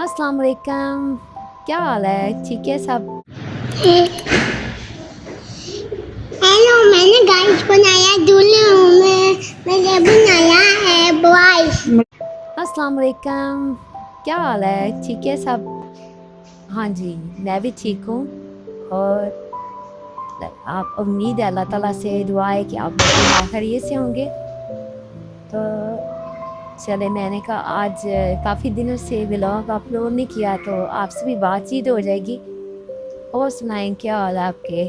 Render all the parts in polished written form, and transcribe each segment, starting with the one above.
अस्सलाम वालेकुम। क्या हाल है? ठीक है सब? हेलो, मैंने गाइस बनाया दूल्हा हूँ मैंने बनाया है बॉयज। अस्सलाम वालेकुम। क्या हाल है? ठीक है सब? हाँ जी, मैं भी ठीक हूँ। और आप उम्मीद है अल्लाह ताला से दुआ है कि आप लोग भी खैरियत से होंगे। तो चले, मैंने कहा आज काफ़ी दिनों से व्लॉग अपलोड नहीं किया, तो आपसे भी बातचीत हो जाएगी। और सुनाएं, क्या हाल है आपके?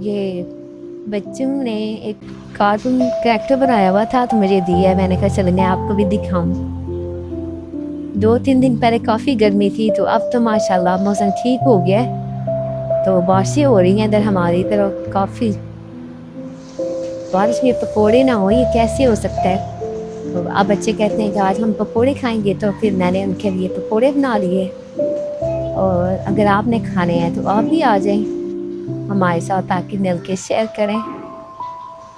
ये बच्चों ने एक कार्टून कैरेक्टर बनाया हुआ था तो मुझे दिया है, मैंने कहा चलो मैं आपको भी दिखाऊं। 2-3 दिन पहले काफ़ी गर्मी थी, तो अब तो माशाल्लाह मौसम ठीक हो गया है। तो बारिशें हो रही हैं इधर हमारी तरफ काफ़ी। बारिश में पकोड़े ना हो ये कैसे हो सकता है? तो अब बच्चे कहते हैं कि आज हम पकोड़े खाएंगे, तो फिर मैंने उनके लिए पकोड़े बना लिए। और अगर आपने खाने हैं तो आप भी आ जाएं हमारे साथ, ताकि मिल के शेयर करें।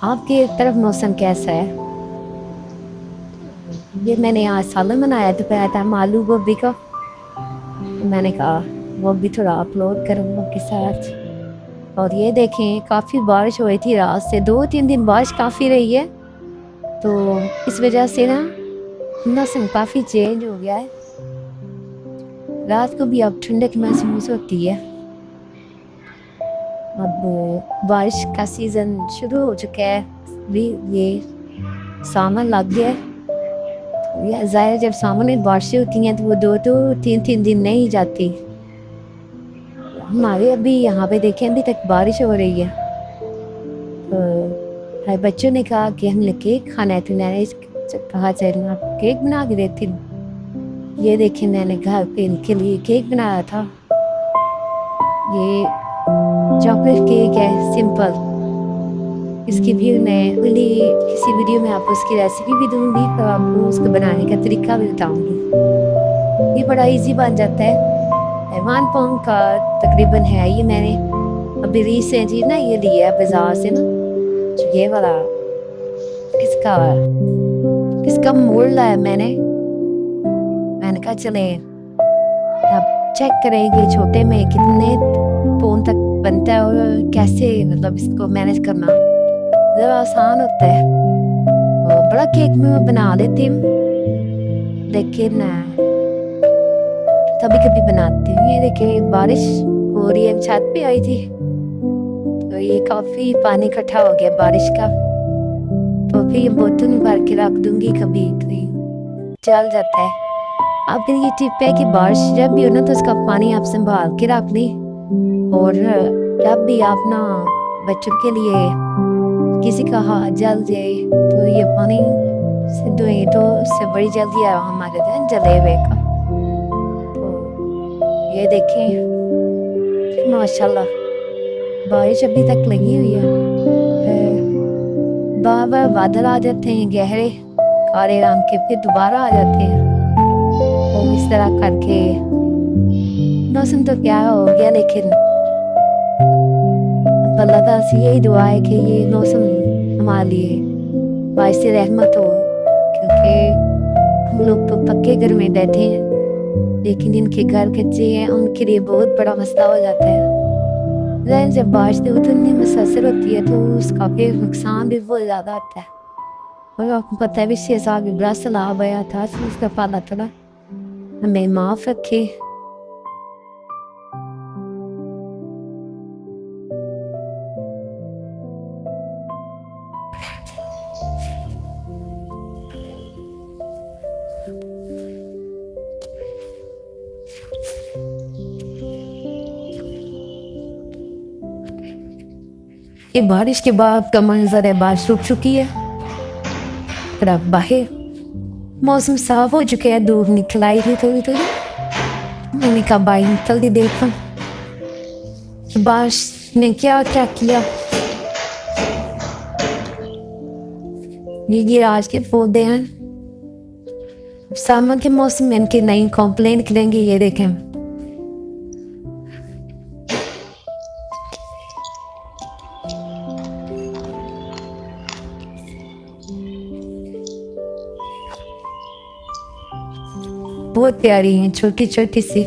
आपके तरफ मौसम कैसा है? ये मैंने आज सालन बनाया दोपहर टाइम आलू गोभी का। मैंने कहा वो भी थोड़ा अपलोड करूँगा आपके साथ। और ये देखें, काफ़ी बारिश हुई थी रात से, 2-3 दिन बारिश काफ़ी रही है। तो इस वजह से ना मौसम काफ़ी चेंज हो गया है। रात को भी अब ठंडक महसूस होती है। अब बारिश का सीज़न शुरू हो चुका है, भी ये सावन लग गया है। ये ज़ाहिर जब सावन में बारिशें होती हैं तो वो 2-3 दिन नहीं जाती। हमारे अभी यहाँ पे देखें अभी तक बारिश हो रही है। तो बच्चों ने कहा कि हमने केक खाना है, तो मैंने कहा चल मैं आपको केक बना के देती हूँ। ये देखिए, मैंने घर पे इनके लिए केक बनाया था। ये चॉकलेट केक है, सिंपल। इसकी भी मैं अगली किसी वीडियो में आपको उसकी रेसिपी भी दूंगी, तो आपको उसको बनाने का तरीका भी बताऊंगी। ये बड़ा इजी बन जाता है। 1 पाउंड का तकरीबन है ये। मैंने अभी रिसेंटली ना ये लिया है बाजार से ना, ये वाला इसका इसका मोड़ लाया मैंने कहा चले आप चेक करेंगे छोटे में कितने पाउंड तक बनता है और कैसे मतलब इसको मैनेज करना ज़रा आसान होता है। और बड़ा केक मैं बना लेती हूँ, लेकिन कभी कभी बनाती हूँ। ये देखिए बारिश हो रही है, छत पे आई थी तो ये काफ़ी पानी इकट्ठा हो गया बारिश का। तो फिर ये बोतल में भर के रख दूंगी, कभी कभी चल जाता है। अब ये टिप है कि बारिश जब भी हो ना तो उसका पानी आप संभाल के रख लें। और जब भी आप ना बच्चों के लिए किसी का हाथ जल जाए तो ये पानी से धोए तो उससे बड़ी जल्दी आराम आ जाता है जले हुए का। तो ये देखें माशाल्लाह बारिश अभी तक लगी हुई है। बार बार बादल आ जाते हैं गहरे काले रंग के, फिर दोबारा आ जाते हैं। तो इस तरह करके मौसम तो क्या हो गया, लेकिन अल्लाह ताला से यही दुआ है कि ये मौसम हमारे लिए बाइस रहमत हो। क्योंकि हम लोग तो पक्के घर में बैठे हैं, लेकिन इनके घर कच्चे हैं, उनके लिए बहुत बड़ा मसला हो जाता है। ज़ाहिर जब बारिश उतनी मुसलसल होती है तो उसका फिर नुकसान भी बहुत ज़्यादा होता है। और आपको पता है भी 6 साल में बड़ा सैलाब आया था, तो उसका अल्लाह ताला हमें माफ़ रखे। ये बारिश के बाद का मंजर है, बारिश रुक चुकी है। फिर अब बाहर मौसम साफ हो चुके हैं, धूप निकल आई थी थोड़ी थोड़ी। मैंने कहा बाहर निकल के देखा बारिश ने क्या क्या किया। ये आज के पौधे हैं, सामने के मौसम में इनके नई कंप्लेन करेंगे। ये देखें बहुत प्यारी हैं, छोटी छोटी सी।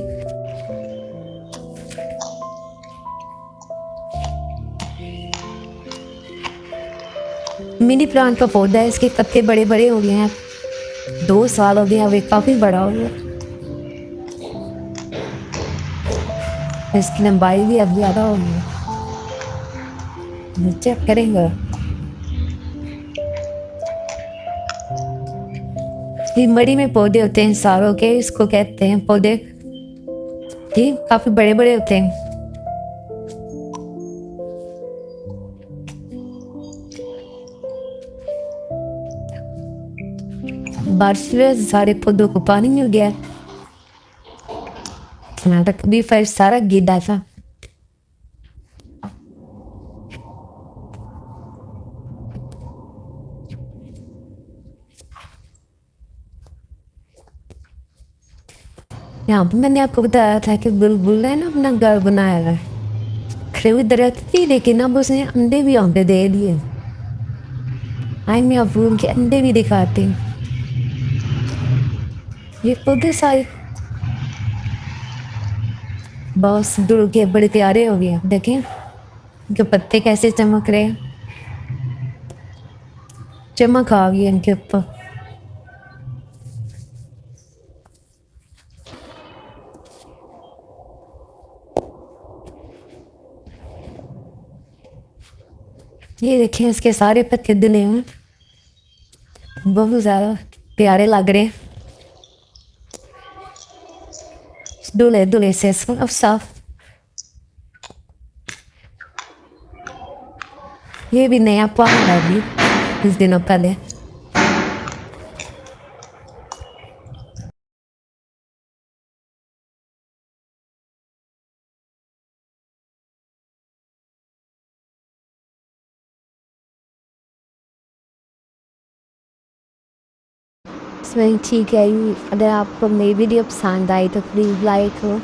मिनी प्लांट का पौधा है, इसके पत्ते बड़े बड़े हो गए हैं, 2 साल हो गए, अब ये काफी बड़ा हो गया। इसकी लंबाई भी अब ज्यादा हो गई है। चेक करेंगे। ये मड़ी में पौधे होते हैं सारों के, इसको कहते हैं पौधे, ये काफी बड़े बड़े होते हैं। बारिश की वजह से सारे पौधों को पानी मिल गया। टमाटर भी फर्श सारा गीला था। यहाँ पर मैंने आपको बताया था कि बुलबुल ने ना अपना घर बनाया है। खड़े हुई दरख्त थी, लेकिन अब उसने अंडे भी अंडे दे दिए। आई मैं आपको उनके अंडे भी दिखाती हूँ। ये पौधे सारे बहुत दूर के बड़े प्यारे हो गए। देखें इनके पत्ते कैसे चमक रहे हैं, चमक आ गई इनके ऊपर। ये देखें इसके सारे पत्ते धुले हुए, बहुत ज्यादा प्यारे लग रहे हैं, धुले धुले से अब साफ। ये भी नया पानी लगी कुछ दिनों पहले। इसमें ठीक है। अगर आपको मेरी वीडियो पसंद आई तो प्लीज़ लाइक हो,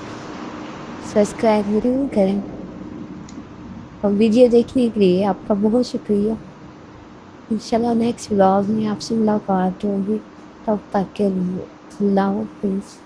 सब्सक्राइब जरूर करें, और वीडियो देखने के लिए आपका बहुत शुक्रिया। इंशाल्लाह नेक्स्ट व्लॉग में आपसे मुलाकात होगी, तब तक के लिए अल्लाह हाफिज़।